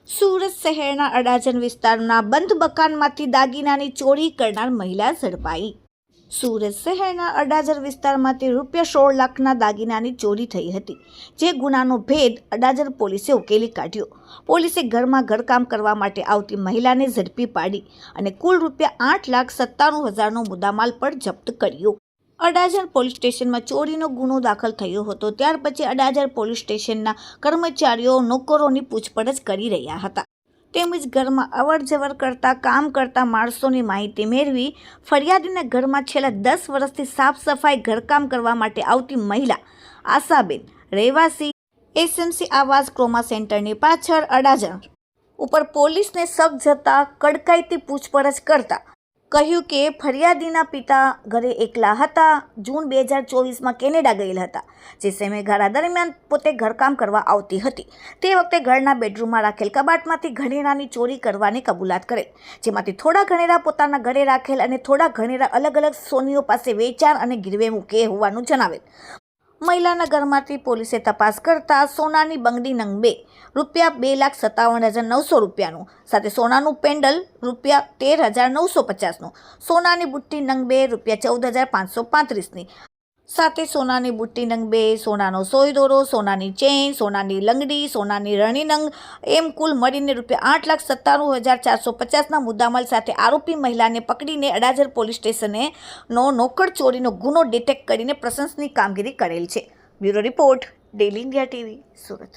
સુરત શહેરના અડાજણ વિસ્તારના બંધ મકાનમાંથી દાગીનાની ચોરી કરનાર મહિલા ઝડપાઈ। સુરત શહેરના અડાજણ વિસ્તારમાંથી ₹16 લાખના દાગીનાની ચોરી થઈ હતી, જે ગુનાનો ભેદ અડાજણ પોલીસે ઉકેલી કાઢ્યો। પોલીસે ઘરમાં ઘરકામ કરવા માટે આવતી મહિલાને ઝડપી પાડી અને કુલ ₹8,97,000નો મુદ્દામાલ પણ જપ્ત કર્યો। અડાજણ પોલીસ સ્ટેશનમાં ચોરીનો ગુનો દાખલ થયો હતો। ત્યાર પછી અડાજણ પોલીસ સ્ટેશનના કર્મચારીઓ નોકરોની પૂછપરછ કરી રહ્યા હતા, તેમજ ઘરમાં અવરજવર કરતા કામ કરતા માણસોની માહિતી મેળવી ફરિયાદીના ઘરમાં છેલ્લા 10 વર્ષથી સાફ સફાઈ ઘરકામ કરવા માટે આવતી મહિલા આશાબેન, રહેવાસી SMC આવાસ ક્રોમા સેન્ટરની પાછળ અડાજણ ઉપર પોલીસને શક જતા કડકાઈથી પૂછપરછ કરતા કહ્યું કે ફરિયાદીના પિતા ઘરે એકલા હતા। જૂન 2024માં કેનેડા ગયેલા હતા, જે સમયગાળા દરમિયાન પોતે ઘરકામ કરવા આવતી હતી। તે વખતે ઘરના બેડરૂમમાં રાખેલ કબાટમાંથી ઘરેણાની ચોરી કરવાની કબૂલાત કરેલ, જેમાંથી થોડા ઘરેણા પોતાના ઘરે રાખેલ અને થોડા ઘરેણા અલગ અલગ સોનીઓ પાસે વેચાણ અને ગીરવે મૂકે હોવાનું જણાવેલ। મહિલાના ઘરમાંથી પોલીસે તપાસ કરતા સોનાની બંગડી નંગ 2 ₹2,57,900 સાથે સોનાનું પેન્ડલ ₹13,950, સોનાની બુટ્ટી નંગ 2 ₹14,535 સાથે સોનાની બુટ્ટી નંગ 2, સોનાનો સોય દોરો, સોનાની ચેઇન, સોનાની લંગડી, સોનાની રણી નંગ એમ કુલ મળીને ₹8,97,450ના મુદ્દામાલ સાથે આરોપી મહિલાને પકડીને અડાજણ પોલીસ સ્ટેશને નોકર ચોરીનો ગુનો ડિટેક્ટ કરીને પ્રશંસનીય કામગીરી કરેલ છે। Bureau report, daily India TV, Surat.